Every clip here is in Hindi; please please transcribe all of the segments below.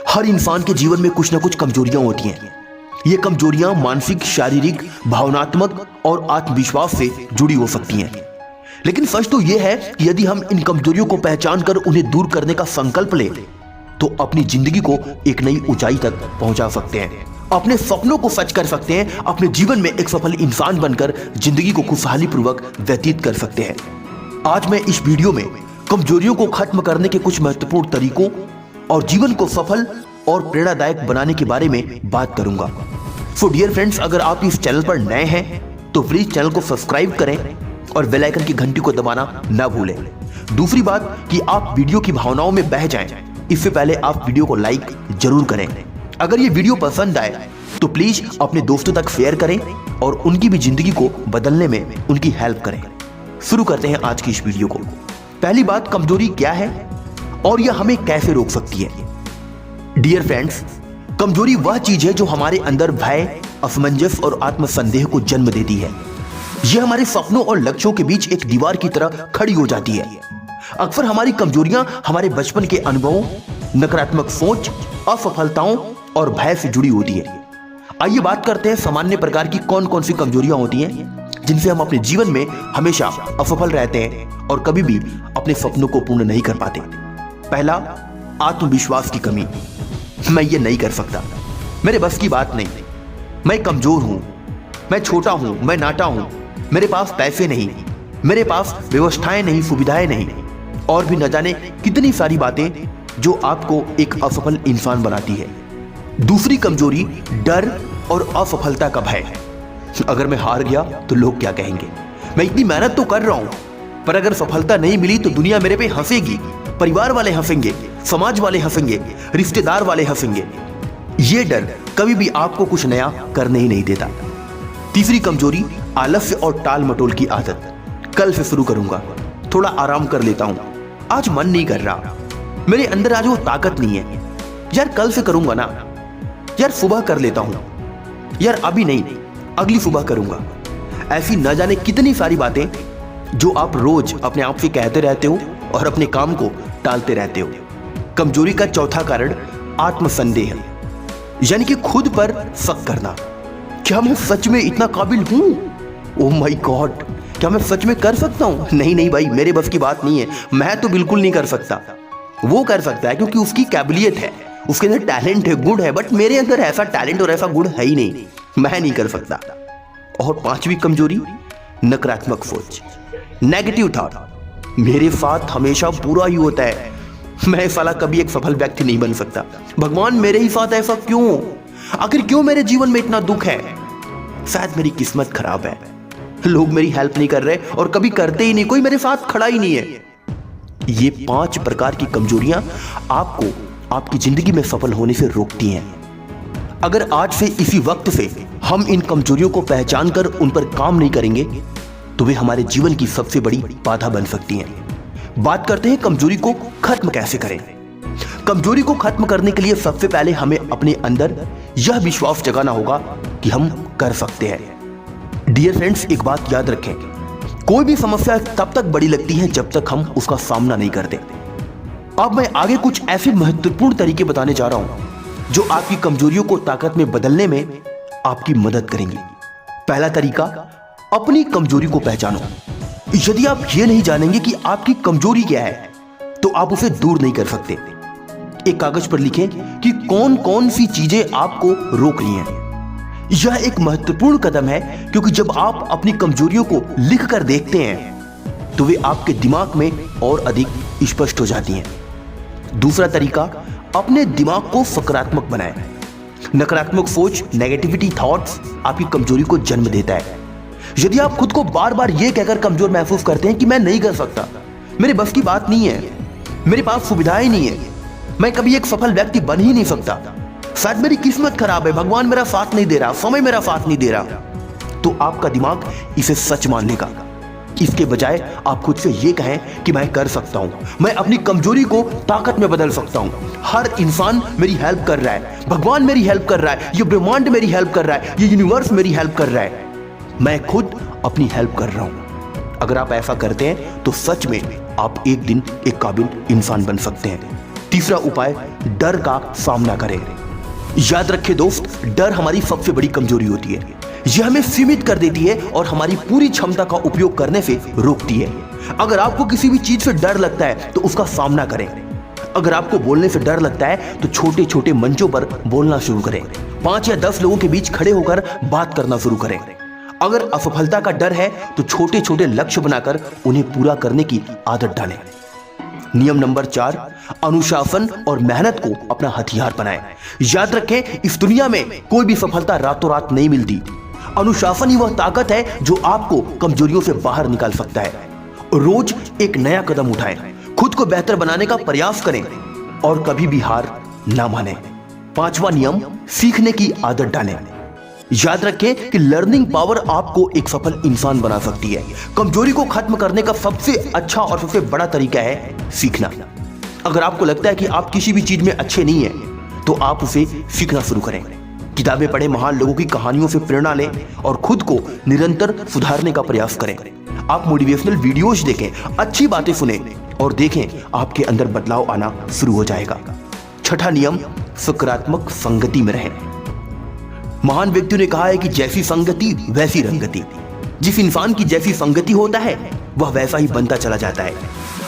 हर इंसान के जीवन में कुछ ना कुछ कमजोरियां होती हैं। ये कमजोरियां मानसिक, शारीरिक, भावनात्मक और आत्मविश्वास से जुड़ी हो सकती हैं। लेकिन सच तो यह है कि यदि हम इन कमजोरियों को पहचान कर उन्हें दूर करने का संकल्प लें तो अपनी जिंदगी को एक नई ऊंचाई तक पहुंचा सकते हैं, अपने सपनों को सच कर सकते हैं, अपने जीवन में एक सफल इंसान बनकर जिंदगी को खुशहाली पूर्वक व्यतीत कर सकते हैं। आज मैं इस वीडियो में कमजोरियों को खत्म करने के कुछ महत्वपूर्ण तरीकों और जीवन को सफल और प्रेरणादायक बनाने के बारे में बात करूंगा। सो डियर फ्रेंड्स, अगर आप इस चैनल पर नए हैं तो प्लीज चैनल को सब्सक्राइब करें और बेल आइकन की घंटी को दबाना ना भूलें। दूसरी बात कि आप वीडियो की भावनाओं में बह जाएं, इससे पहले आप वीडियो को लाइक जरूर करें। अगर ये वीडियो पसंद आए तो प्लीज अपने दोस्तों तक शेयर करें और उनकी भी जिंदगी को बदलने में उनकी हेल्प करें। शुरू करते हैं आज की इस वीडियो को। पहली बात, कमजोरी क्या है और यह हमें कैसे रोक सकती है। डियर फ्रेंड्स, कमजोरी वह चीज है जो हमारे अंदर भय, असमंजस और आत्मसंदेह को जन्म देती है। यह हमारे सपनों और लक्ष्यों के बीच एक दीवार की तरह खड़ी हो जाती है। अक्सर हमारी कमजोरियां हमारे बचपन के अनुभवों, नकारात्मक सोच, असफलताओं और भय से जुड़ी होती है। आइए बात करते हैं सामान्य प्रकार की कौन कौन सी कमजोरियां होती हैं जिनसे हम अपने जीवन में हमेशा असफल रहते हैं और कभी भी अपने सपनों को पूर्ण नहीं कर पाते। पहला, आत्मविश्वास की कमी। मैं ये नहीं कर सकता, मेरे बस की बात नहीं, मैं कमजोर हूं, मैं छोटा हूं, मैं नाटा हूं, मेरे पास पैसे नहीं, मेरे पास व्यवस्थाएं नहीं, सुविधाएं नहीं, और भी न जाने कितनी सारी बातें जो आपको एक असफल इंसान बनाती है। दूसरी कमजोरी, डर और असफलता का भय। अगर मैं हार गया तो लोग क्या कहेंगे। मैं इतनी मेहनत तो कर रहा हूं पर अगर सफलता नहीं मिली तो दुनिया मेरे पे हंसेगी, परिवार वाले हंसेंगे, समाज वाले हंसेंगे, रिश्तेदार वाले हंसेंगे। ये डर कभी भी आपको कुछ नया करने ही नहीं देता। तीसरी कमजोरी, आलस्य और टाल मटोल की आदत। कल से शुरू करूंगा, थोड़ा आराम कर लेता हूं, आज मन नहीं कर रहा, मेरे अंदर आज वो ताकत नहीं है, यार कल से करूंगा ना, यार सुबह कर लेता हूं, यार अभी नहीं, अगली सुबह करूंगा। ऐसी न जाने कितनी सारी बातें जो आप रोज अपने आप से कहते रहते हो और अपने काम को टालते रहते हो। कमजोरी का चौथा कारण, आत्मसंदेह, यानी कि खुद पर शक करना। क्या मैं सच में इतना काबिल हूं? ओह माय गॉड, क्या मैं सच में कर सकता हूं? नहीं नहीं भाई, मेरे बस की बात नहीं है, मैं तो बिल्कुल नहीं कर सकता। वो कर सकता है क्योंकि उसकी काबिलियत है, उसके अंदर टैलेंट है, गुण है, बट मेरे अंदर ऐसा टैलेंट और ऐसा गुण है ही नहीं, मैं नहीं कर सकता। और पांचवी कमजोरी, नकारात्मक सोच, नेगेटिव थॉट। मेरे साथ हमेशा बुरा ही होता है, मैं साला कभी एक सफल व्यक्ति नहीं बन सकता, भगवान मेरे ही साथ ऐसा क्यों, आखिर क्यों मेरे जीवन में इतना दुख है, शायद मेरी किस्मत खराब है, लोग मेरी हेल्प नहीं कर रहे और कभी करते ही नहीं, कोई मेरे साथ खड़ा ही नहीं है। ये 5 प्रकार की कमजोरियां आपको आपकी जिंदगी में सफल होने से रोकती हैं। अगर आज से इसी वक्त से हम इन कमजोरियों को पहचान कर उन पर काम नहीं करेंगे तो वे हमारे जीवन की सबसे बड़ी बाधा बन सकती हैं। बात करते हैं कमजोरी को खत्म कैसे करें। कमजोरी को खत्म करने के लिए सबसे पहले हमें अपने अंदर यह विश्वास जगाना होगा कि हम कर सकते हैं। डियर फ्रेंड्स, एक बात याद रखें, कोई भी समस्या तब तक बड़ी लगती है जब तक हम उसका सामना नहीं करते। अब मैं आगे कुछ ऐसे महत्वपूर्ण तरीके बताने जा रहा हूं जो आपकी कमजोरियों को ताकत में बदलने में आपकी मदद करेंगे। पहला तरीका, अपनी कमजोरी को पहचानो। यदि आप ये नहीं जानेंगे कि आपकी कमजोरी क्या है तो आप उसे दूर नहीं कर सकते। एक कागज पर लिखें कि कौन कौन सी चीजें आपको रोक रही हैं। यह एक महत्वपूर्ण कदम है क्योंकि जब आप अपनी कमजोरियों को लिख कर देखते हैं तो वे आपके दिमाग में और अधिक स्पष्ट हो जाती हैं। दूसरा तरीका, अपने दिमाग को सकारात्मक बनाएं। नकारात्मक सोच, नेगेटिविटी थॉट्स आपकी कमजोरी को जन्म देता है। यदि आप खुद को बार बार यह कहकर कमजोर महसूस करते हैं कि मैं नहीं कर सकता, मेरे बस की बात नहीं है, मेरे पास सुविधाएं नहीं है, मैं कभी एक सफल व्यक्ति बन ही नहीं सकता, शायद मेरी किस्मत खराब है, भगवान मेरा साथ नहीं दे रहा, समय मेरा साथ नहीं दे रहा, तो आपका दिमाग इसे सच मान लेगा। इसके बजाय आप खुद से ये कहें कि मैं कर सकता हूं, मैं अपनी कमजोरी को ताकत में बदल सकता हूं, हर इंसान मेरी हेल्प कर रहा है, भगवान मेरी हेल्प कर रहा है, ये ब्रह्मांड मेरी हेल्प कर रहा है, ये यूनिवर्स मेरी हेल्प कर रहा है, मैं खुद अपनी हेल्प कर रहा हूं। अगर आप ऐसा करते हैं तो सच में आप एक दिन एक काबिल इंसान बन सकते हैं। तीसरा उपाय, डर का सामना करें। याद रखें दोस्त, डर हमारी सबसे बड़ी कमजोरी होती है। यह हमें सीमित कर देती है और हमारी पूरी क्षमता का उपयोग करने से रोकती है। अगर आपको किसी भी चीज से डर लगता है तो उसका सामना करें। अगर आपको बोलने से डर लगता है तो छोटे छोटे मंचों पर बोलना शुरू करें। 5 या 10 लोगों के बीच खड़े होकर बात करना शुरू करें। अगर असफलता का डर है तो छोटे छोटे लक्ष्य बनाकर उन्हें पूरा करने की आदत डालें। नियम नंबर 4, अनुशासन और मेहनत को अपना हथियार बनाएं। याद रखें, इस दुनिया में कोई भी सफलता रातों रात नहीं मिलती। अनुशासन ही वह ताकत है जो आपको कमजोरियों से बाहर निकाल सकता है। रोज एक नया कदम उठाएं, खुद को बेहतर बनाने का प्रयास करें और कभी भी हार ना मानें। 5वां नियम, सीखने की आदत डालें। याद रखें कि लर्निंग पावर आपको एक सफल इंसान बना सकती है। कमजोरी को खत्म करने का सबसे अच्छा और सबसे बड़ा तरीका है सीखना। अगर आपको लगता है कि आप किसी भी चीज में अच्छे नहीं हैं, तो आप उसे सीखना शुरू करें। किताबें पढ़ें, महान लोगों की कहानियों से प्रेरणा लें और खुद को निरंतर सुधारने का प्रयास करें। आप मोटिवेशनल वीडियोज देखें, अच्छी बातें सुनें और देखें आपके अंदर बदलाव आना शुरू हो जाएगा। 6ठा नियम, सकारात्मक संगति में रहें। महान व्यक्तियों ने कहा है कि जैसी संगति वैसी रंगति। जिस इंसान की जैसी संगति होता है वह वैसा ही बनता चला जाता है।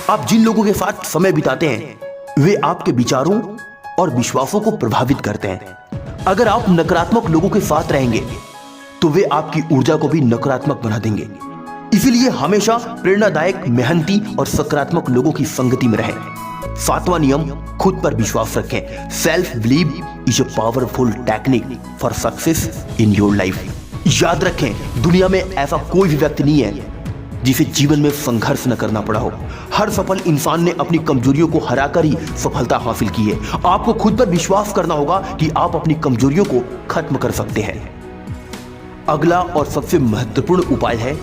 आप जिन लोगों के साथ समय बिताते हैं वे आपके विचारों और विश्वासों को प्रभावित करते हैं। अगर आप नकारात्मक लोगों के साथ रहेंगे तो वे आपकी ऊर्जा को भी नकारात्मक बना देंगे। इसीलिए हमेशा प्रेरणादायक, मेहनती और सकारात्मक लोगों की संगति में रहें। 7वां नियम, खुद पर विश्वास रखें। Self believe is a powerful technique for success in your life. याद रखें, दुनिया में ऐसा कोई भी व्यक्ति नहीं है जिसे जीवन में संघर्ष न करना पड़ा हो। हर सफल इंसान ने अपनी कमजोरियों को हराकर ही सफलता हासिल की है। आपको खुद पर विश्वास करना होगा कि आप अपनी कमजोरियों को खत्म कर सकते हैं। अगला और सबसे महत्वपूर्ण उपाय है,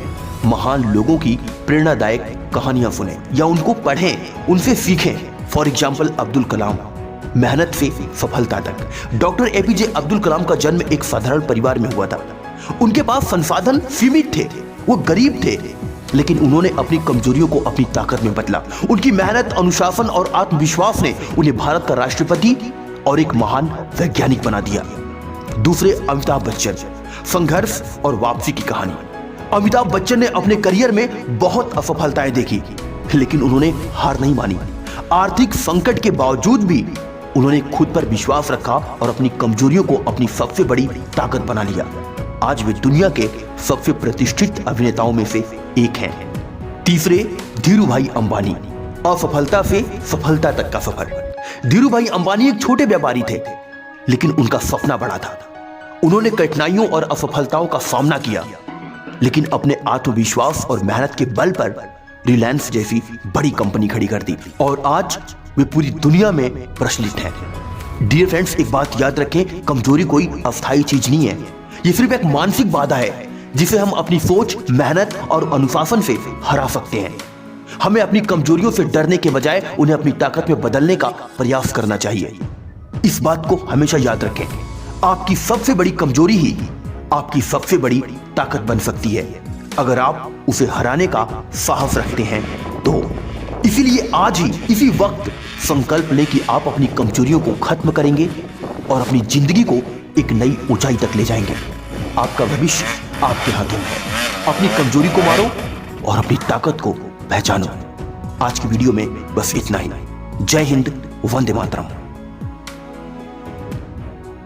महान लोगों की प्रेरणादायक कहानियां सुनें या उनको पढ़ें, उनसे सीखें। फॉर एग्जाम्पल, अब्दुल कलाम, मेहनत से सफलता तक। डॉक्टर एपीजे अब्दुल कलाम का जन्म एक साधारण परिवार में हुआ था। उनके पास संसाधन सीमित थे, वो गरीब थे, लेकिन उन्होंने अपनी कमजोरियों को अपनी ताकत में बदला। उनकी मेहनत, अनुशासन और आत्मविश्वास ने उन्हें भारत का राष्ट्रपति और एक महान वैज्ञानिक बना दिया। दूसरे, अमिताभ बच्चन, संघर्ष और वापसी की कहानी। अमिताभ बच्चन ने अपने करियर में बहुत असफलताएं देखी, लेकिन उन्होंने हार नहीं मानी। आर्थिक संकट के बावजूद भी उन्होंने खुद पर विश्वास रखा और अपनी कमजोरियों को अपनी सबसे बड़ी ताकत बना लिया। आज वे दुनिया के सबसे प्रतिष्ठित अभिनेताओं में से एक हैं। तीसरे, धीरूभाई अंबानी, असफलता से सफलता तक का सफर। धीरूभाई अंबानी एक छोटे व्यापारी थे, लेकिन उनका सपना बड़ा था। उन्होंने कठिनाइयों और असफलताओं का सामना किया, लेकिन अपने आत्मविश्वास और मेहनत के बल पर रिलायंस जैसी बड़ी कंपनी खड़ी कर दी और आज वे पूरी दुनिया में प्रचलित हैं। डियर फ्रेंड्स, एक बात याद रखें, कमजोरी कोई अस्थायी चीज नहीं है। ये सिर्फ एक मानसिक बाधा है जिसे हम अपनी सोच, मेहनत और अनुशासन से हरा सकते हैं। हमें अपनी कमजोरियों से डरने के बजाय उन्हें अपनी ताकत में बदलने का प्रयास करना चाहिए। इस बात को हमेशा याद रखें, आपकी सबसे बड़ी कमजोरी ही आपकी सबसे बड़ी ताकत बन सकती है, अगर आप उसे हराने का साहस रखते हैं तो। इसीलिए आज ही इसी वक्त संकल्प लें कि आप अपनी कमजोरियों को खत्म करेंगे और अपनी जिंदगी को एक नई ऊंचाई तक ले जाएंगे। आपका भविष्य आपके हाथों में है। अपनी कमजोरी को मारो और अपनी ताकत को पहचानो। आज की वीडियो में बस इतना ही। जय हिंद, वंदे मातरम।